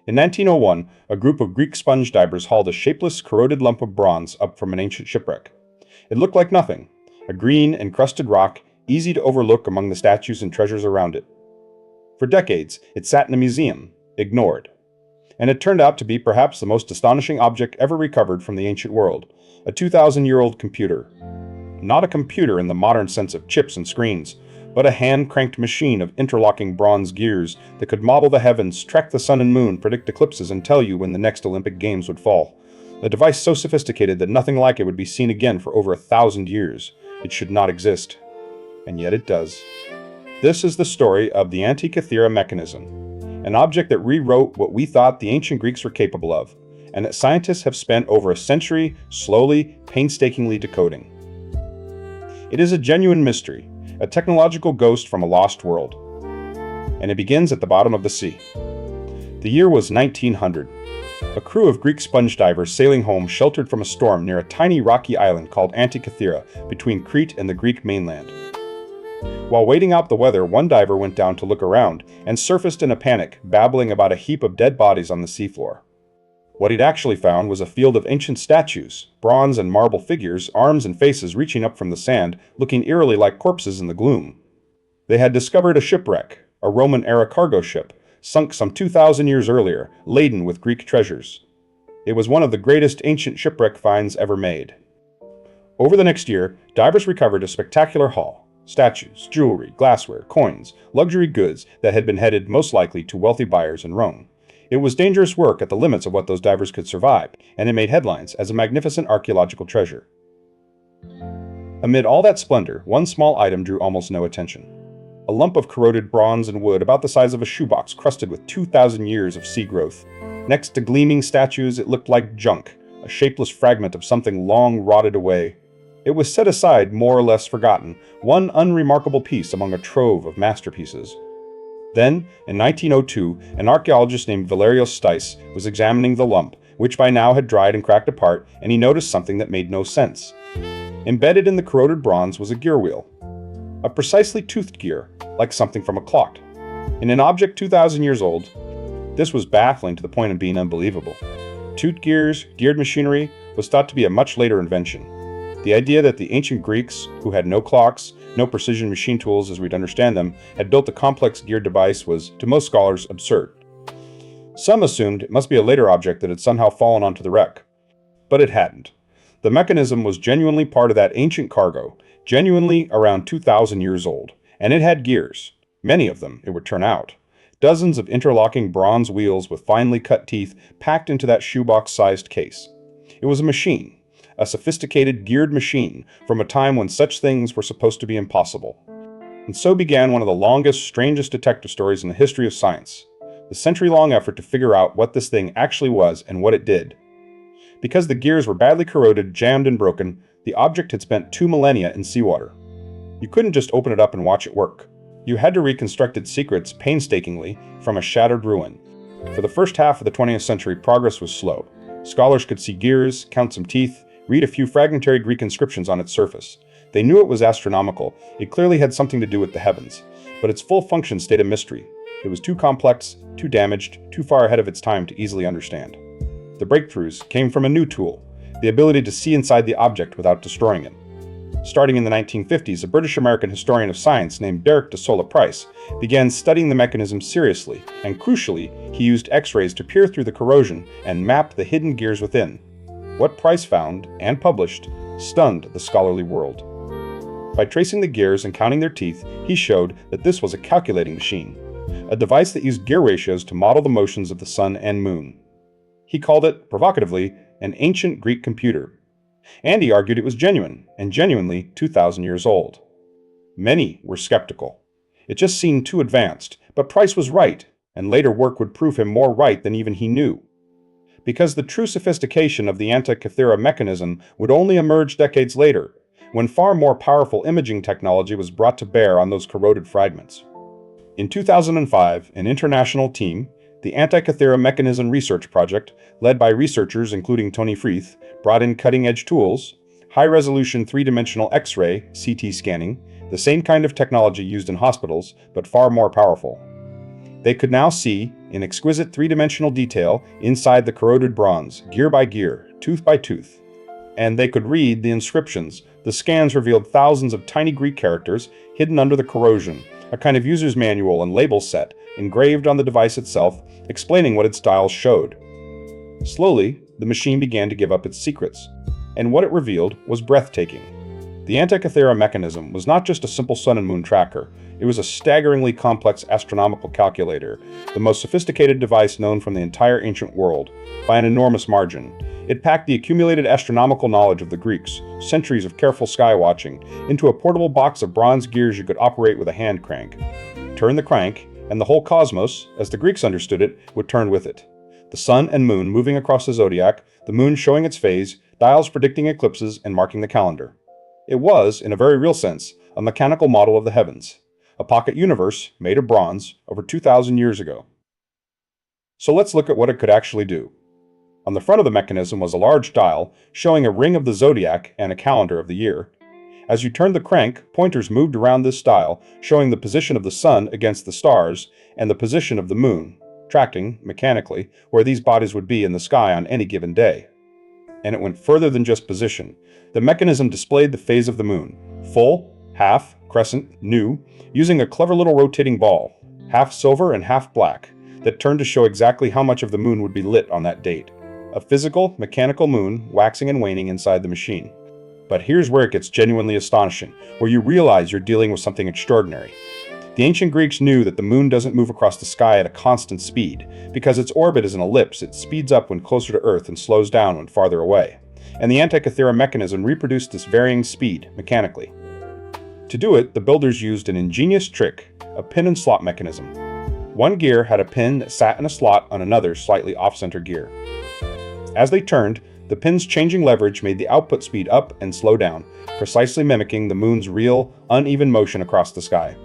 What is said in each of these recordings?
In 1901, a group of Greek sponge divers hauled a shapeless, corroded lump of bronze up from an ancient shipwreck. It looked like nothing, a green, encrusted rock, easy to overlook among the statues and treasures around it. For decades, it sat in a museum, ignored. And it turned out to be perhaps the most astonishing object ever recovered from the ancient world, a 2,000-year-old computer. Not a computer in the modern sense of chips and screens, but a hand-cranked machine of interlocking bronze gears that could model the heavens, track the sun and moon, predict eclipses, and tell you when the next Olympic Games would fall. A device so sophisticated that nothing like it would be seen again for over 1,000 years. It should not exist. And yet it does. This is the story of the Antikythera Mechanism, an object that rewrote what we thought the ancient Greeks were capable of, and that scientists have spent over a century slowly, painstakingly decoding. It is a genuine mystery, a technological ghost from a lost world. And it begins at the bottom of the sea. The year was 1900. A crew of Greek sponge divers sailing home sheltered from a storm near a tiny rocky island called Antikythera between Crete and the Greek mainland. While waiting out the weather, one diver went down to look around and surfaced in a panic, babbling about a heap of dead bodies on the seafloor. What he'd actually found was a field of ancient statues, bronze and marble figures, arms and faces reaching up from the sand, looking eerily like corpses in the gloom. They had discovered a shipwreck, a Roman-era cargo ship, sunk some 2,000 years earlier, laden with Greek treasures. It was one of the greatest ancient shipwreck finds ever made. Over the next year, divers recovered a spectacular haul: statues, jewelry, glassware, coins, luxury goods that had been headed most likely to wealthy buyers in Rome. It was dangerous work at the limits of what those divers could survive, and it made headlines as a magnificent archaeological treasure. Amid all that splendor, one small item drew almost no attention. A lump of corroded bronze and wood about the size of a shoebox crusted with 2,000 years of sea growth. Next to gleaming statues, it looked like junk, a shapeless fragment of something long rotted away. It was set aside, more or less forgotten, one unremarkable piece among a trove of masterpieces. Then, in 1902, an archaeologist named Valerios Stais was examining the lump, which by now had dried and cracked apart, and he noticed something that made no sense. Embedded in the corroded bronze was a gear wheel. A precisely toothed gear, like something from a clock. In an object 2,000 years old, this was baffling to the point of being unbelievable. Toothed gears, geared machinery, was thought to be a much later invention. The idea that the ancient Greeks, who had no clocks, no precision machine tools as we'd understand them, had built a complex geared device was, to most scholars, absurd. Some assumed it must be a later object that had somehow fallen onto the wreck. But it hadn't. The mechanism was genuinely part of that ancient cargo, genuinely around 2,000 years old, and it had gears. Many of them, it would turn out. Dozens of interlocking bronze wheels with finely cut teeth packed into that shoebox-sized case. It was a machine. A sophisticated, geared machine from a time when such things were supposed to be impossible. And so began one of the longest, strangest detective stories in the history of science, the century-long effort to figure out what this thing actually was and what it did. Because the gears were badly corroded, jammed, and broken, the object had spent 2 millennia in seawater. You couldn't just open it up and watch it work. You had to reconstruct its secrets painstakingly from a shattered ruin. For the first half of the 20th century, progress was slow. Scholars could see gears, count some teeth, read a few fragmentary Greek inscriptions on its surface. They knew it was astronomical. It clearly had something to do with the heavens. But its full function stayed a mystery. It was too complex, too damaged, too far ahead of its time to easily understand. The breakthroughs came from a new tool, the ability to see inside the object without destroying it. Starting in the 1950s, a British-American historian of science named Derek de Solla Price began studying the mechanism seriously, and crucially, he used X-rays to peer through the corrosion and map the hidden gears within. What Price found, and published, stunned the scholarly world. By tracing the gears and counting their teeth, he showed that this was a calculating machine, a device that used gear ratios to model the motions of the sun and moon. He called it, provocatively, an ancient Greek computer. And he argued it was genuine, and genuinely 2,000 years old. Many were skeptical. It just seemed too advanced, but Price was right, and later work would prove him more right than even he knew. Because the true sophistication of the Antikythera mechanism would only emerge decades later, when far more powerful imaging technology was brought to bear on those corroded fragments. In 2005, an international team, the Antikythera Mechanism Research Project, led by researchers including Tony Freeth, brought in cutting-edge tools, high-resolution three-dimensional X-ray (CT) scanning, the same kind of technology used in hospitals, but far more powerful. They could now see, in exquisite three-dimensional detail inside the corroded bronze, gear by gear, tooth by tooth. And they could read the inscriptions. The scans revealed thousands of tiny Greek characters hidden under the corrosion, a kind of user's manual and label set engraved on the device itself, explaining what its dials showed. Slowly, the machine began to give up its secrets, and what it revealed was breathtaking. The Antikythera Mechanism was not just a simple sun and moon tracker, it was a staggeringly complex astronomical calculator, the most sophisticated device known from the entire ancient world, by an enormous margin. It packed the accumulated astronomical knowledge of the Greeks, centuries of careful sky watching, into a portable box of bronze gears you could operate with a hand crank. Turn the crank, and the whole cosmos, as the Greeks understood it, would turn with it. The sun and moon moving across the zodiac, the moon showing its phase, dials predicting eclipses and marking the calendar. It was, in a very real sense, a mechanical model of the heavens, a pocket universe made of bronze over 2,000 years ago. So let's look at what it could actually do. On the front of the mechanism was a large dial showing a ring of the zodiac and a calendar of the year. As you turned the crank, pointers moved around this dial, showing the position of the sun against the stars and the position of the moon, tracking, mechanically, where these bodies would be in the sky on any given day. And it went further than just position. The mechanism displayed the phase of the moon, full, half, crescent, new, using a clever little rotating ball, half silver and half black, that turned to show exactly how much of the moon would be lit on that date. A physical, mechanical moon waxing and waning inside the machine. But here's where it gets genuinely astonishing, where you realize you're dealing with something extraordinary. The ancient Greeks knew that the moon doesn't move across the sky at a constant speed. Because its orbit is an ellipse, it speeds up when closer to Earth and slows down when farther away. And the Antikythera mechanism reproduced this varying speed, mechanically. To do it, the builders used an ingenious trick, a pin and slot mechanism. One gear had a pin that sat in a slot on another slightly off-center gear. As they turned, the pin's changing leverage made the output speed up and slow down, precisely mimicking the moon's real, uneven motion across the sky.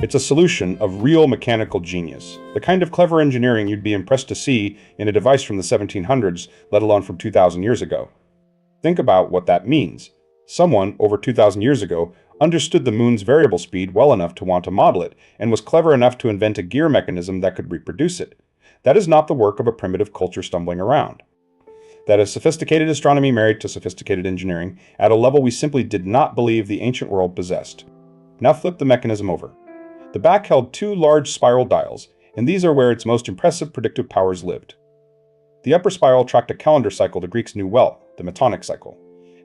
It's a solution of real mechanical genius, the kind of clever engineering you'd be impressed to see in a device from the 1700s, let alone from 2,000 years ago. Think about what that means. Someone, over 2,000 years ago, understood the moon's variable speed well enough to want to model it, and was clever enough to invent a gear mechanism that could reproduce it. That is not the work of a primitive culture stumbling around. That is sophisticated astronomy married to sophisticated engineering at a level we simply did not believe the ancient world possessed. Now flip the mechanism over. The back held two large spiral dials, and these are where its most impressive predictive powers lived. The upper spiral tracked a calendar cycle the Greeks knew well, the Metonic cycle.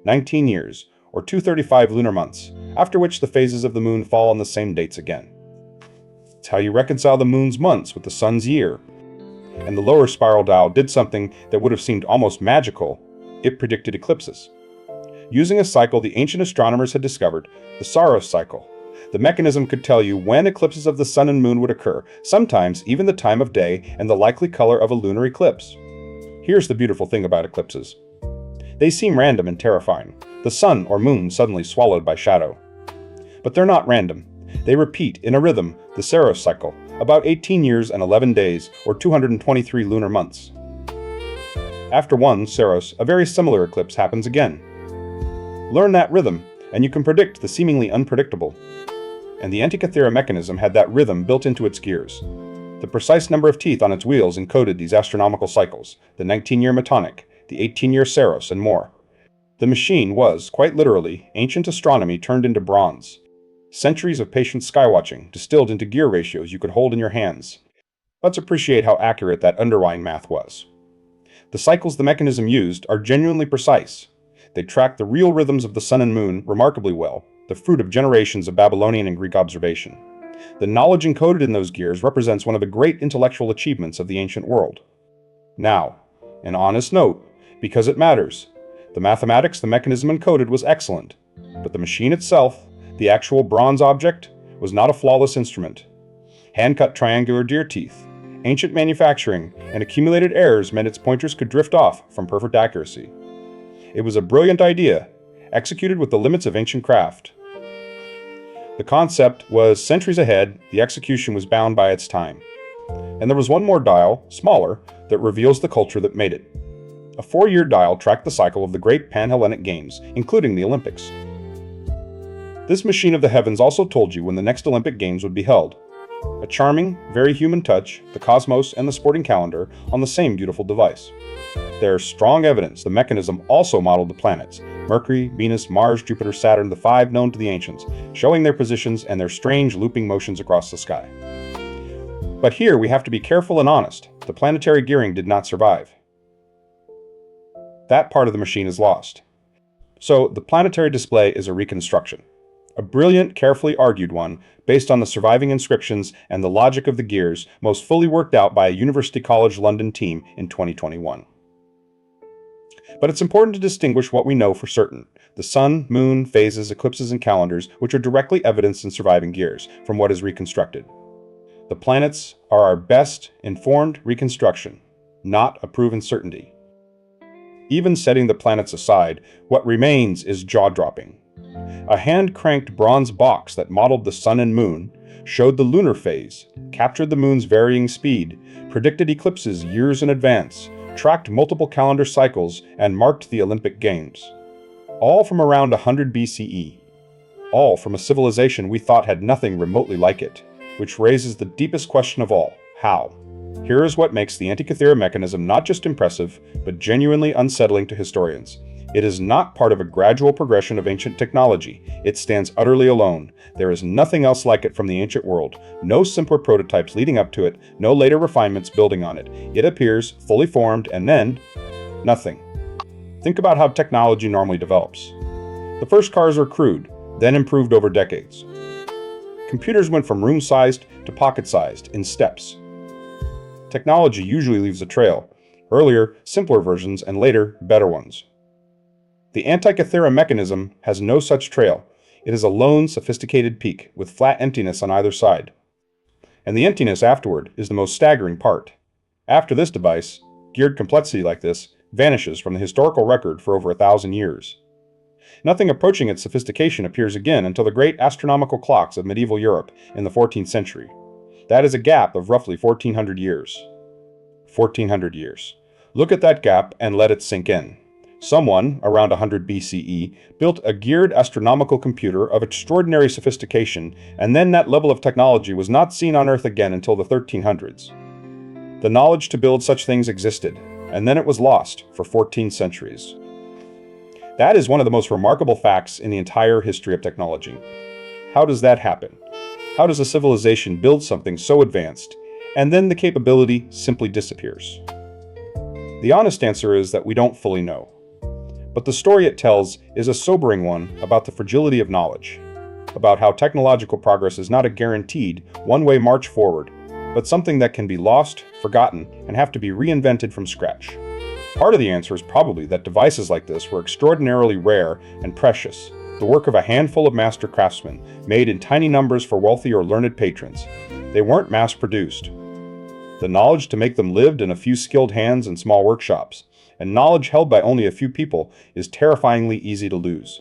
19 years, or 235 lunar months, after which the phases of the moon fall on the same dates again. It's how you reconcile the moon's months with the sun's year. And the lower spiral dial did something that would have seemed almost magical. It predicted eclipses. Using a cycle the ancient astronomers had discovered, the Saros cycle, the mechanism could tell you when eclipses of the sun and moon would occur, sometimes even the time of day and the likely color of a lunar eclipse. Here's the beautiful thing about eclipses. They seem random and terrifying, the sun or moon suddenly swallowed by shadow. But they're not random. They repeat, in a rhythm, the Saros cycle, about 18 years and 11 days, or 223 lunar months. After one, Saros, a very similar eclipse happens again. Learn that rhythm, and you can predict the seemingly unpredictable. And the Antikythera mechanism had that rhythm built into its gears. The precise number of teeth on its wheels encoded these astronomical cycles, the 19-year Metonic, the 18-year Saros, and more. The machine was, quite literally, ancient astronomy turned into bronze. Centuries of patient skywatching distilled into gear ratios you could hold in your hands. Let's appreciate how accurate that underlying math was. The cycles the mechanism used are genuinely precise. They track the real rhythms of the sun and moon remarkably well, the fruit of generations of Babylonian and Greek observation. The knowledge encoded in those gears represents one of the great intellectual achievements of the ancient world. Now, an honest note, because it matters. The mathematics the mechanism encoded was excellent, but the machine itself, the actual bronze object, was not a flawless instrument. Hand-cut triangular deer teeth, ancient manufacturing, and accumulated errors meant its pointers could drift off from perfect accuracy. It was a brilliant idea, executed with the limits of ancient craft. The concept was centuries ahead, the execution was bound by its time. And there was one more dial, smaller, that reveals the culture that made it. A 4-year dial tracked the cycle of the great Pan-Hellenic Games, including the Olympics. This machine of the heavens also told you when the next Olympic Games would be held. A charming, very human touch, the cosmos and the sporting calendar on the same beautiful device. There's strong evidence the mechanism also modeled the planets, Mercury, Venus, Mars, Jupiter, Saturn, the five known to the ancients, showing their positions and their strange looping motions across the sky. But here we have to be careful and honest. The planetary gearing did not survive. That part of the machine is lost. So the planetary display is a reconstruction. A brilliant, carefully argued one, based on the surviving inscriptions and the logic of the gears, most fully worked out by a University College London team in 2021. But it's important to distinguish what we know for certain: the sun, moon, phases, eclipses, and calendars, which are directly evidenced in surviving gears, from what is reconstructed. The planets are our best informed reconstruction, not a proven certainty. Even setting the planets aside, what remains is jaw-dropping. A hand-cranked bronze box that modeled the sun and moon, showed the lunar phase, captured the moon's varying speed, predicted eclipses years in advance, tracked multiple calendar cycles, and marked the Olympic Games. All from around 100 BCE. All from a civilization we thought had nothing remotely like it, which raises the deepest question of all: how? Here is what makes the Antikythera mechanism not just impressive, but genuinely unsettling to historians. It is not part of a gradual progression of ancient technology. It stands utterly alone. There is nothing else like it from the ancient world. No simpler prototypes leading up to it, no later refinements building on it. It appears, fully formed, and then nothing. Think about how technology normally develops. The first cars were crude, then improved over decades. Computers went from room-sized to pocket-sized in steps. Technology usually leaves a trail. Earlier, simpler versions, and later, better ones. The Antikythera mechanism has no such trail. It is a lone, sophisticated peak, with flat emptiness on either side. And the emptiness afterward is the most staggering part. After this device, geared complexity like this vanishes from the historical record for over 1,000 years. Nothing approaching its sophistication appears again until the great astronomical clocks of medieval Europe in the 14th century. That is a gap of roughly 1,400 years. 1,400 years. Look at that gap and let it sink in. Someone, around 100 BCE, built a geared astronomical computer of extraordinary sophistication, and then that level of technology was not seen on Earth again until the 1300s. The knowledge to build such things existed, and then it was lost for 14 centuries. That is one of the most remarkable facts in the entire history of technology. How does that happen? How does a civilization build something so advanced, and then the capability simply disappears? The honest answer is that we don't fully know. But the story it tells is a sobering one about the fragility of knowledge, about how technological progress is not a guaranteed, one-way march forward, but something that can be lost, forgotten, and have to be reinvented from scratch. Part of the answer is probably that devices like this were extraordinarily rare and precious, the work of a handful of master craftsmen, made in tiny numbers for wealthy or learned patrons. They weren't mass-produced. The knowledge to make them lived in a few skilled hands and small workshops, and knowledge held by only a few people is terrifyingly easy to lose.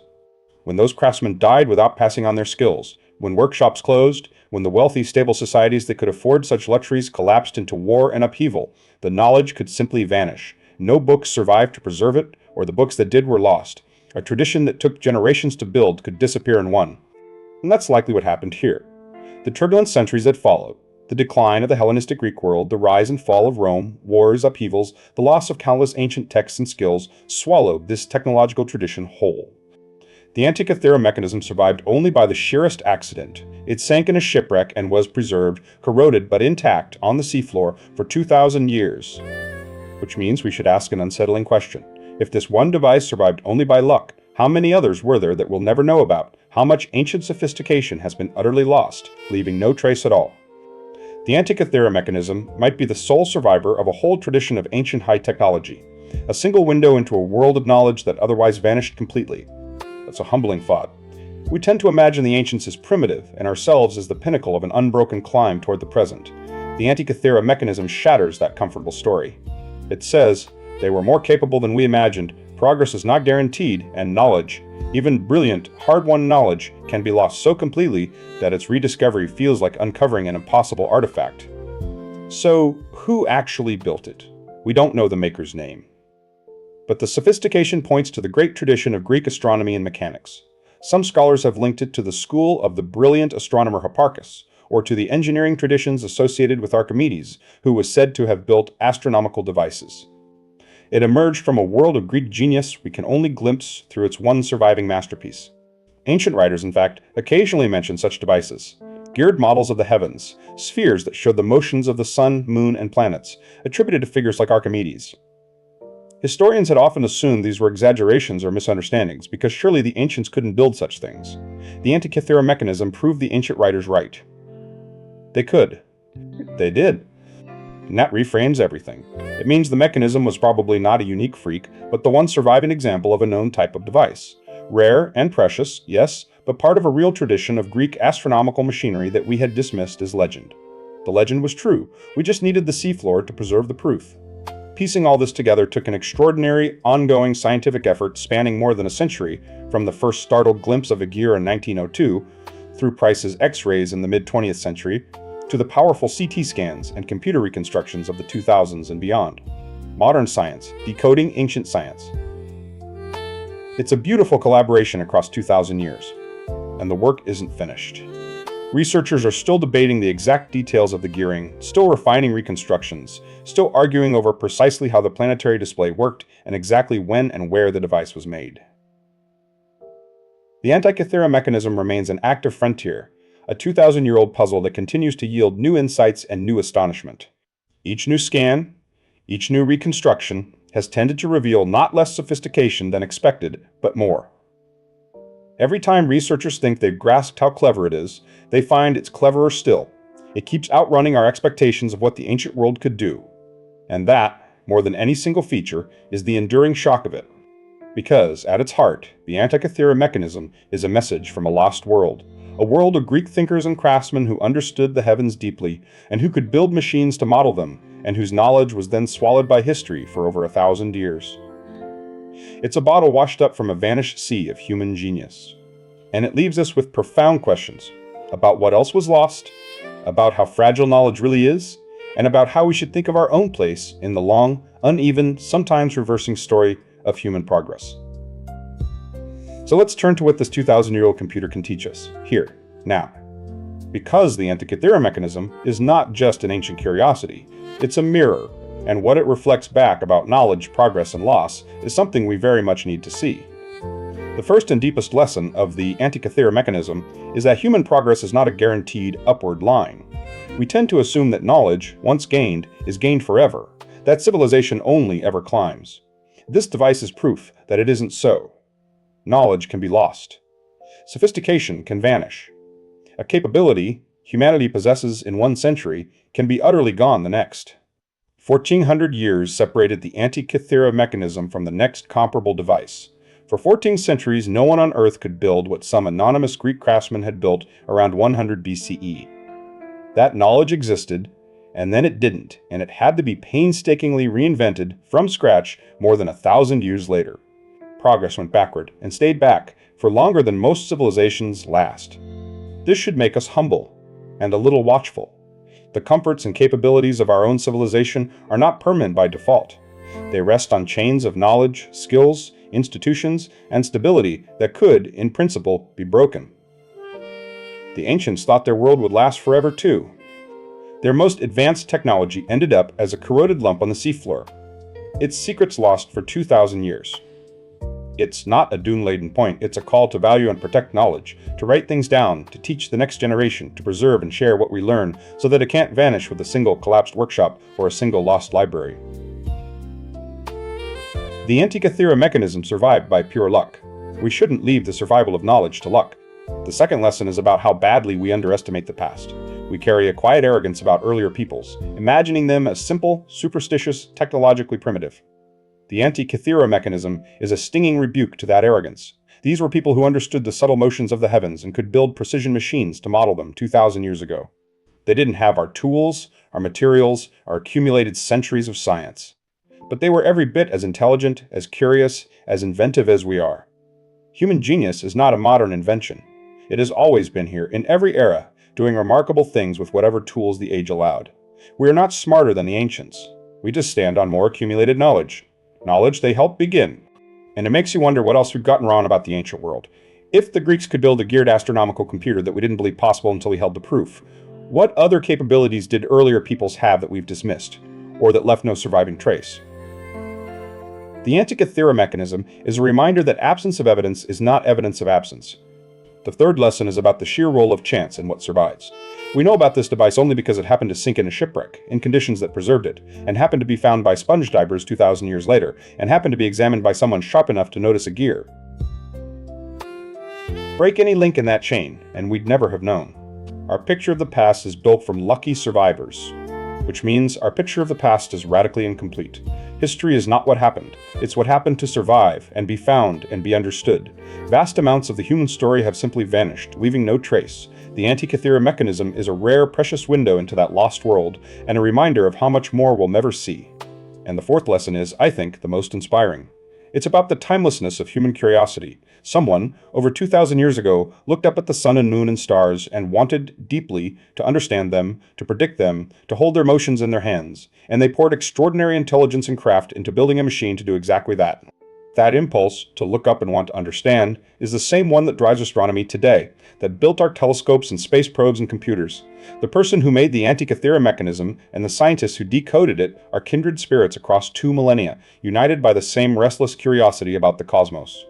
When those craftsmen died without passing on their skills, when workshops closed, when the wealthy, stable societies that could afford such luxuries collapsed into war and upheaval, the knowledge could simply vanish. No books survived to preserve it, or the books that did were lost. A tradition that took generations to build could disappear in one. And that's likely what happened here. The turbulent centuries that followed, the decline of the Hellenistic Greek world, the rise and fall of Rome, wars, upheavals, the loss of countless ancient texts and skills, swallowed this technological tradition whole. The Antikythera mechanism survived only by the sheerest accident. It sank in a shipwreck and was preserved, corroded but intact, on the seafloor for 2,000 years. Which means we should ask an unsettling question. If this one device survived only by luck, how many others were there that we'll never know about? How much ancient sophistication has been utterly lost, leaving no trace at all? The Antikythera mechanism might be the sole survivor of a whole tradition of ancient high technology, a single window into a world of knowledge that otherwise vanished completely. That's a humbling thought. We tend to imagine the ancients as primitive, and ourselves as the pinnacle of an unbroken climb toward the present. The Antikythera mechanism shatters that comfortable story. It says, they were more capable than we imagined, progress is not guaranteed, and knowledge, even brilliant, hard-won knowledge, can be lost so completely that its rediscovery feels like uncovering an impossible artifact. So, who actually built it? We don't know the maker's name. But the sophistication points to the great tradition of Greek astronomy and mechanics. Some scholars have linked it to the school of the brilliant astronomer Hipparchus, or to the engineering traditions associated with Archimedes, who was said to have built astronomical devices. It emerged from a world of Greek genius we can only glimpse through its one surviving masterpiece. Ancient writers, in fact, occasionally mention such devices. Geared models of the heavens, spheres that showed the motions of the sun, moon, and planets, attributed to figures like Archimedes. Historians had often assumed these were exaggerations or misunderstandings, because surely the ancients couldn't build such things. The Antikythera Mechanism proved the ancient writers right. They could. They did. And that reframes everything. It means the mechanism was probably not a unique freak, but the one surviving example of a known type of device. Rare and precious, yes, but part of a real tradition of Greek astronomical machinery that we had dismissed as legend. The legend was true, we just needed the seafloor to preserve the proof. Piecing all this together took an extraordinary, ongoing scientific effort spanning more than a century, from the first startled glimpse of a gear in 1902, through Price's X-rays in the mid-20th century, to the powerful CT scans and computer reconstructions of the 2000s and beyond. Modern science, decoding ancient science. It's a beautiful collaboration across 2,000 years, and the work isn't finished. Researchers are still debating the exact details of the gearing, still refining reconstructions, still arguing over precisely how the planetary display worked and exactly when and where the device was made. The Antikythera Mechanism remains an active frontier, a 2,000-year-old puzzle that continues to yield new insights and new astonishment. Each new scan, each new reconstruction, has tended to reveal not less sophistication than expected, but more. Every time researchers think they've grasped how clever it is, they find it's cleverer still. It keeps outrunning our expectations of what the ancient world could do. And that, more than any single feature, is the enduring shock of it. Because, at its heart, the Antikythera Mechanism is a message from a lost world. A world of Greek thinkers and craftsmen who understood the heavens deeply, and who could build machines to model them, and whose knowledge was then swallowed by history for over 1,000 years. It's a bottle washed up from a vanished sea of human genius. And it leaves us with profound questions about what else was lost, about how fragile knowledge really is, and about how we should think of our own place in the long, uneven, sometimes reversing story of human progress. So let's turn to what this 2,000-year-old computer can teach us, here, now. Because the Antikythera Mechanism is not just an ancient curiosity, it's a mirror, and what it reflects back about knowledge, progress, and loss is something we very much need to see. The first and deepest lesson of the Antikythera Mechanism is that human progress is not a guaranteed upward line. We tend to assume that knowledge, once gained, is gained forever, that civilization only ever climbs. This device is proof that it isn't so. Knowledge can be lost. Sophistication can vanish. A capability humanity possesses in one century can be utterly gone the next. 1,400 years separated the Antikythera Mechanism from the next comparable device. For 14 centuries, no one on Earth could build what some anonymous Greek craftsman had built around 100 BCE. That knowledge existed, and then it didn't, and it had to be painstakingly reinvented from scratch more than 1,000 years later. Progress went backward, and stayed back, for longer than most civilizations last. This should make us humble, and a little watchful. The comforts and capabilities of our own civilization are not permanent by default. They rest on chains of knowledge, skills, institutions, and stability that could, in principle, be broken. The ancients thought their world would last forever too. Their most advanced technology ended up as a corroded lump on the seafloor. Its secrets lost for 2,000 years. It's not a doom-laden point, it's a call to value and protect knowledge, to write things down, to teach the next generation, to preserve and share what we learn so that it can't vanish with a single collapsed workshop or a single lost library. The Antikythera Mechanism survived by pure luck. We shouldn't leave the survival of knowledge to luck. The second lesson is about how badly we underestimate the past. We carry a quiet arrogance about earlier peoples, imagining them as simple, superstitious, technologically primitive. The Antikythera Mechanism is a stinging rebuke to that arrogance. These were people who understood the subtle motions of the heavens and could build precision machines to model them 2,000 years ago. They didn't have our tools, our materials, our accumulated centuries of science. But they were every bit as intelligent, as curious, as inventive as we are. Human genius is not a modern invention. It has always been here, in every era, doing remarkable things with whatever tools the age allowed. We are not smarter than the ancients. We just stand on more accumulated knowledge. Knowledge they helped begin. And it makes you wonder what else we've gotten wrong about the ancient world. If the Greeks could build a geared astronomical computer that we didn't believe possible until we held the proof, What other capabilities did earlier peoples have that we've dismissed, or that left no surviving trace? The Antikythera Mechanism is a reminder that absence of evidence is not evidence of absence. The third lesson is about the sheer role of chance in what survives. We know about this device only because it happened to sink in a shipwreck, in conditions that preserved it, and happened to be found by sponge divers 2,000 years later, and happened to be examined by someone sharp enough to notice a gear. Break any link in that chain, and we'd never have known. Our picture of the past is built from lucky survivors, which means our picture of the past is radically incomplete. History is not what happened. It's what happened to survive and be found and be understood. Vast amounts of the human story have simply vanished, leaving no trace. The Antikythera Mechanism is a rare, precious window into that lost world, and a reminder of how much more we'll never see. And the fourth lesson is, I think, the most inspiring. It's about the timelessness of human curiosity. Someone, over 2,000 years ago, looked up at the sun and moon and stars and wanted deeply to understand them, to predict them, to hold their motions in their hands. And they poured extraordinary intelligence and craft into building a machine to do exactly that. That impulse, to look up and want to understand, is the same one that drives astronomy today, that built our telescopes and space probes and computers. The person who made the Antikythera Mechanism and the scientists who decoded it are kindred spirits across 2 millennia, united by the same restless curiosity about the cosmos.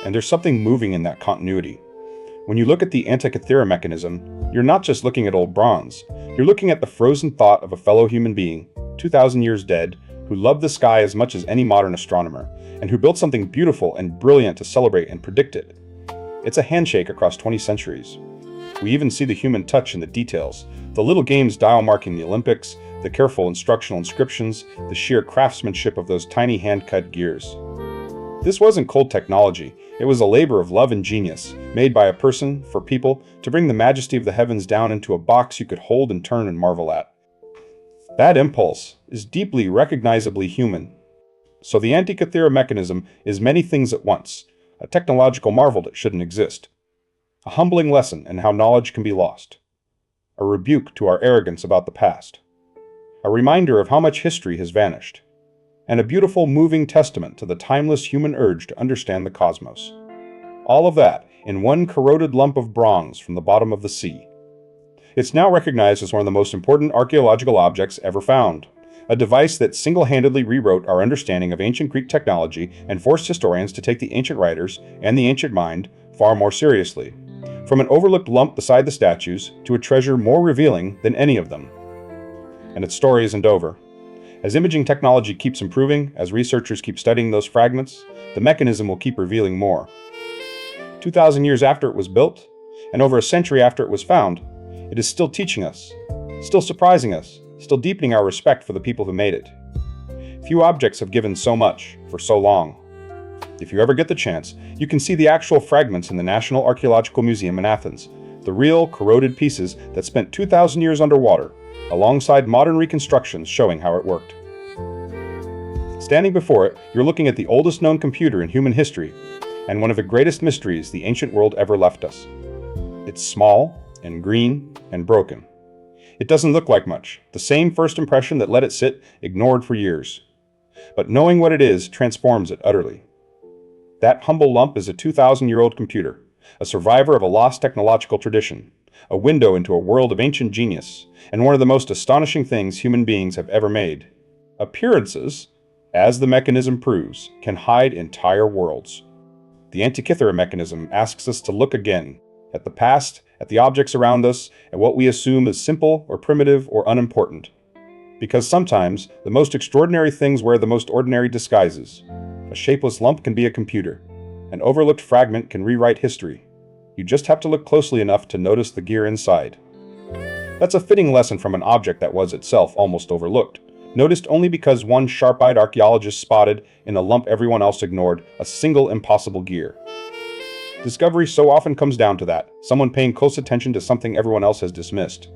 And there's something moving in that continuity. When you look at the Antikythera Mechanism, you're not just looking at old bronze. You're looking at the frozen thought of a fellow human being, 2,000 years dead, who loved the sky as much as any modern astronomer, and who built something beautiful and brilliant to celebrate and predict it. It's a handshake across 20 centuries. We even see the human touch in the details, the little games dial marking the Olympics, the careful instructional inscriptions, the sheer craftsmanship of those tiny hand-cut gears. This wasn't cold technology. It was a labor of love and genius, made by a person, for people, to bring the majesty of the heavens down into a box you could hold and turn and marvel at. That impulse is deeply recognizably human. So the Antikythera Mechanism is many things at once, a technological marvel that shouldn't exist, a humbling lesson in how knowledge can be lost, a rebuke to our arrogance about the past, a reminder of how much history has vanished, and a beautiful, moving testament to the timeless human urge to understand the cosmos. All of that in one corroded lump of bronze from the bottom of the sea. It's now recognized as one of the most important archaeological objects ever found, a device that single-handedly rewrote our understanding of ancient Greek technology and forced historians to take the ancient writers and the ancient mind far more seriously. From an overlooked lump beside the statues to a treasure more revealing than any of them. And its story isn't over. As imaging technology keeps improving, as researchers keep studying those fragments, the mechanism will keep revealing more. 2,000 years after it was built, and over a century after it was found, it is still teaching us, still surprising us, still deepening our respect for the people who made it. Few objects have given so much, for so long. If you ever get the chance, you can see the actual fragments in the National Archaeological Museum in Athens, the real, corroded pieces that spent 2,000 years underwater, alongside modern reconstructions showing how it worked. Standing before it, you're looking at the oldest known computer in human history, and one of the greatest mysteries the ancient world ever left us. It's small, and green, and broken. It doesn't look like much, the same first impression that let it sit ignored for years. But knowing what it is transforms it utterly. That humble lump is a 2,000-year-old computer, a survivor of a lost technological tradition, a window into a world of ancient genius, and one of the most astonishing things human beings have ever made. Appearances, as the mechanism proves, can hide entire worlds. The Antikythera Mechanism asks us to look again, at the past, at the objects around us, at what we assume is simple or primitive or unimportant. Because sometimes, the most extraordinary things wear the most ordinary disguises. A shapeless lump can be a computer. An overlooked fragment can rewrite history. You just have to look closely enough to notice the gear inside. That's a fitting lesson from an object that was itself almost overlooked, noticed only because one sharp-eyed archaeologist spotted, in a lump everyone else ignored, a single impossible gear. Discovery so often comes down to that, someone paying close attention to something everyone else has dismissed.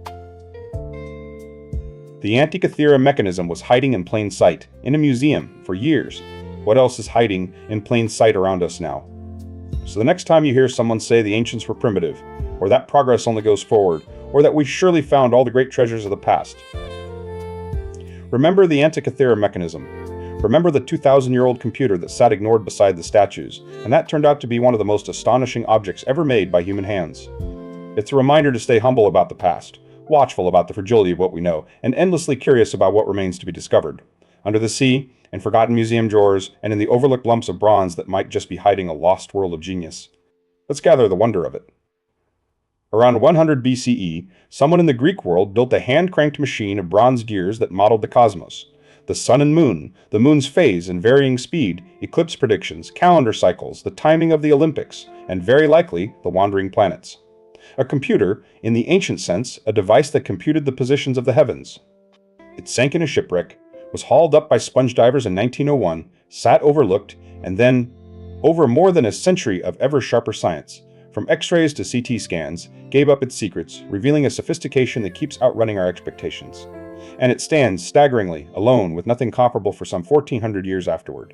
The Antikythera Mechanism was hiding in plain sight, in a museum, for years. What else is hiding in plain sight around us now? So the next time you hear someone say the ancients were primitive, or that progress only goes forward, or that we surely found all the great treasures of the past, remember the Antikythera Mechanism. Remember the 2,000-year-old computer that sat ignored beside the statues, and that turned out to be one of the most astonishing objects ever made by human hands. It's a reminder to stay humble about the past, watchful about the fragility of what we know, and endlessly curious about what remains to be discovered. Under the sea, in forgotten museum drawers, and in the overlooked lumps of bronze that might just be hiding a lost world of genius. Let's gather the wonder of it. Around 100 BCE, someone in the Greek world built a hand-cranked machine of bronze gears that modeled the cosmos. The sun and moon, the moon's phase and varying speed, eclipse predictions, calendar cycles, the timing of the Olympics, and very likely the wandering planets. A computer, in the ancient sense, a device that computed the positions of the heavens. It sank in a shipwreck, was hauled up by sponge divers in 1901, sat overlooked, and then, over more than a century of ever sharper science, from X-rays to CT scans, gave up its secrets, revealing a sophistication that keeps outrunning our expectations. And it stands, staggeringly, alone with nothing comparable for some 1,400 years afterward.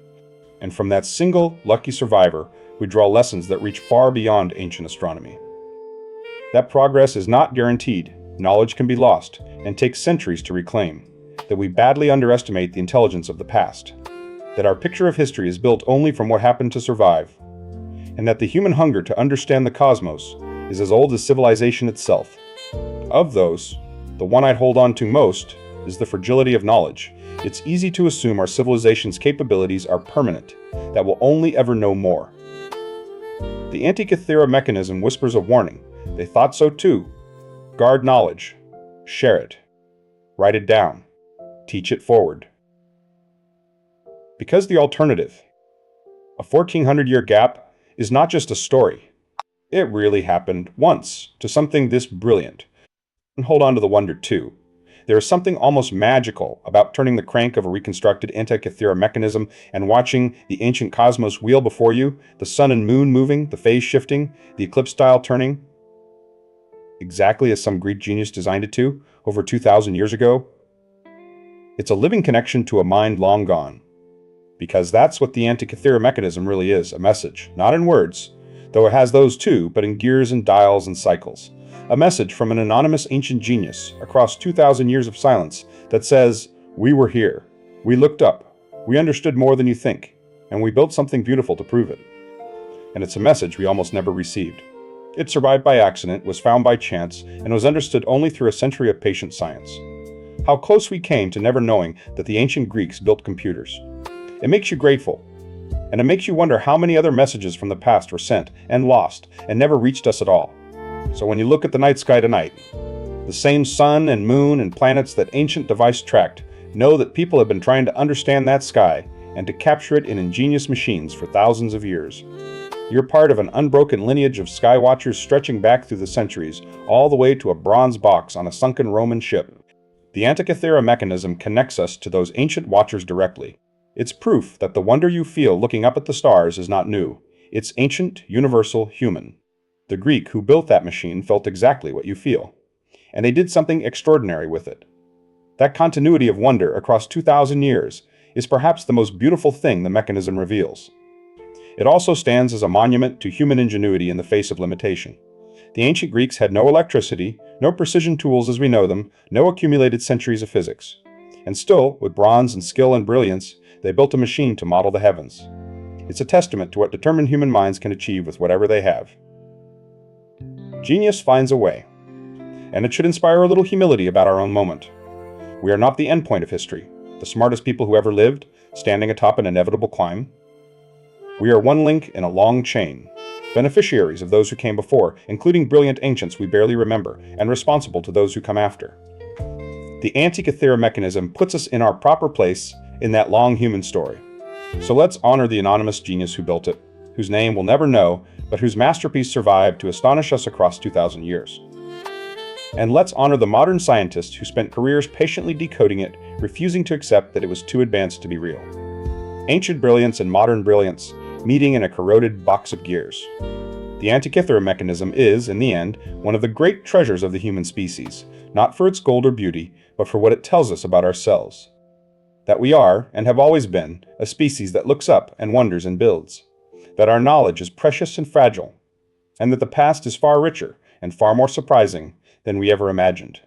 And from that single, lucky survivor, we draw lessons that reach far beyond ancient astronomy. That progress is not guaranteed, knowledge can be lost, and take centuries to reclaim, that we badly underestimate the intelligence of the past, that our picture of history is built only from what happened to survive, and that the human hunger to understand the cosmos is as old as civilization itself. Of those, the one I'd hold on to most is the fragility of knowledge. It's easy to assume our civilization's capabilities are permanent, that we'll only ever know more. The Antikythera Mechanism whispers a warning. They thought so too. Guard knowledge. Share it. Write it down. Teach it forward. Because the alternative, a 1,400-year gap, is not just a story. It really happened once to something this brilliant. And hold on to the wonder too. There is something almost magical about turning the crank of a reconstructed Antikythera Mechanism and watching the ancient cosmos wheel before you, the sun and moon moving, the phase shifting, the eclipse dial turning, exactly as some Greek genius designed it to, over 2,000 years ago. It's a living connection to a mind long gone. Because that's what the Antikythera Mechanism really is, a message, not in words, though it has those too, but in gears and dials and cycles. A message from an anonymous ancient genius across 2,000 years of silence that says, we were here, we looked up, we understood more than you think, and we built something beautiful to prove it. And it's a message we almost never received. It survived by accident, was found by chance, and was understood only through a century of patient science. How close we came to never knowing that the ancient Greeks built computers. It makes you grateful, and it makes you wonder how many other messages from the past were sent and lost and never reached us at all. So when you look at the night sky tonight, the same sun and moon and planets that ancient device tracked, know that people have been trying to understand that sky and to capture it in ingenious machines for thousands of years. You're part of an unbroken lineage of sky watchers stretching back through the centuries, all the way to a bronze box on a sunken Roman ship. The Antikythera Mechanism connects us to those ancient watchers directly. It's proof that the wonder you feel looking up at the stars is not new. It's ancient, universal, human. The Greek who built that machine felt exactly what you feel. And they did something extraordinary with it. That continuity of wonder across 2,000 years is perhaps the most beautiful thing the mechanism reveals. It also stands as a monument to human ingenuity in the face of limitation. The ancient Greeks had no electricity, no precision tools as we know them, no accumulated centuries of physics. And still, with bronze and skill and brilliance, they built a machine to model the heavens. It's a testament to what determined human minds can achieve with whatever they have. Genius finds a way. And it should inspire a little humility about our own moment. We are not the endpoint of history, the smartest people who ever lived, standing atop an inevitable climb. We are one link in a long chain, beneficiaries of those who came before, including brilliant ancients we barely remember, and responsible to those who come after. The Antikythera Mechanism puts us in our proper place in that long human story. So let's honor the anonymous genius who built it, whose name we'll never know, but whose masterpiece survived to astonish us across 2,000 years. And let's honor the modern scientist who spent careers patiently decoding it, refusing to accept that it was too advanced to be real. Ancient brilliance and modern brilliance meeting in a corroded box of gears. The Antikythera Mechanism is, in the end, one of the great treasures of the human species, not for its gold or beauty, but for what it tells us about ourselves. That we are, and have always been, a species that looks up and wonders and builds. that our knowledge is precious and fragile, and that the past is far richer and far more surprising than we ever imagined.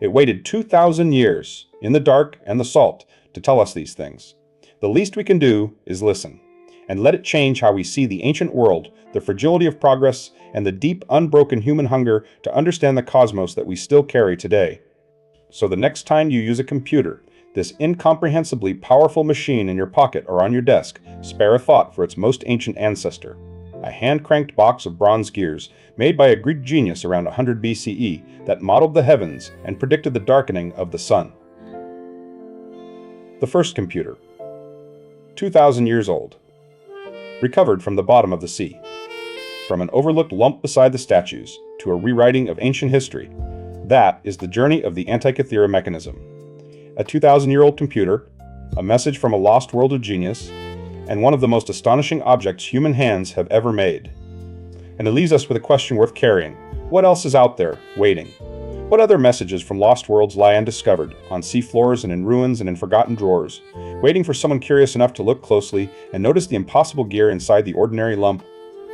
It waited 2,000 years, in the dark and the salt, to tell us these things. The least we can do is listen, and let it change how we see the ancient world, the fragility of progress, and the deep, unbroken human hunger to understand the cosmos that we still carry today. So the next time you use a computer, this incomprehensibly powerful machine in your pocket or on your desk, spare a thought for its most ancient ancestor, a hand-cranked box of bronze gears made by a Greek genius around 100 BCE that modeled the heavens and predicted the darkening of the sun. The first computer, 2,000 years old, recovered from the bottom of the sea. From an overlooked lump beside the statues to a rewriting of ancient history, that is the journey of the Antikythera Mechanism. A 2,000-year-old computer, a message from a lost world of genius, and one of the most astonishing objects human hands have ever made. And it leaves us with a question worth carrying. What else is out there, waiting? What other messages from lost worlds lie undiscovered, on seafloors and in ruins and in forgotten drawers, waiting for someone curious enough to look closely and notice the impossible gear inside the ordinary lump?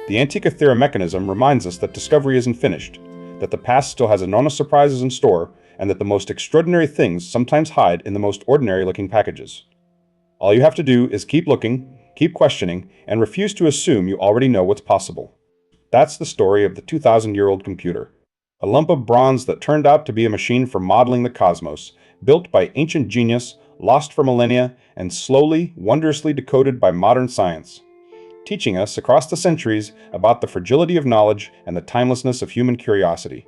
The Antikythera Mechanism reminds us that discovery isn't finished, that the past still has enormous surprises in store, and that the most extraordinary things sometimes hide in the most ordinary-looking packages. All you have to do is keep looking, keep questioning, and refuse to assume you already know what's possible. That's the story of the 2,000-year-old computer, a lump of bronze that turned out to be a machine for modeling the cosmos, built by ancient genius, lost for millennia, and slowly, wondrously decoded by modern science, teaching us across the centuries about the fragility of knowledge and the timelessness of human curiosity.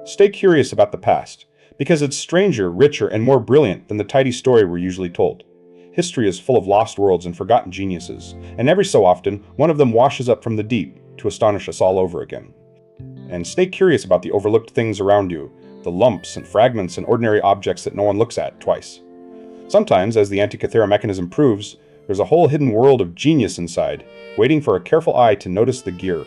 Stay curious about the past, because it's stranger, richer, and more brilliant than the tidy story we're usually told. History is full of lost worlds and forgotten geniuses, and every so often, one of them washes up from the deep to astonish us all over again. And stay curious about the overlooked things around you, the lumps and fragments and ordinary objects that no one looks at twice. Sometimes, as the Antikythera Mechanism proves, there's a whole hidden world of genius inside, waiting for a careful eye to notice the gear.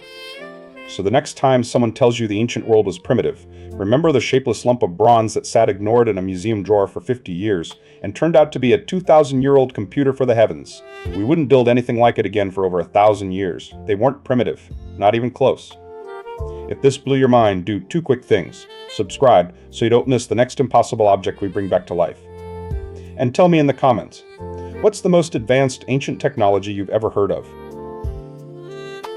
So the next time someone tells you the ancient world was primitive, remember the shapeless lump of bronze that sat ignored in a museum drawer for 50 years and turned out to be a 2,000-year-old computer for the heavens. We wouldn't build anything like it again for over 1,000 years. They weren't primitive, not even close. If this blew your mind, do two quick things. Subscribe so you don't miss the next impossible object we bring back to life. And tell me in the comments, what's the most advanced ancient technology you've ever heard of?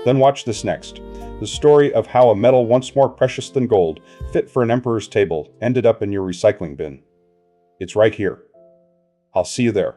Then watch this next. The story of how a metal once more precious than gold, fit for an emperor's table, ended up in your recycling bin. It's right here. I'll see you there.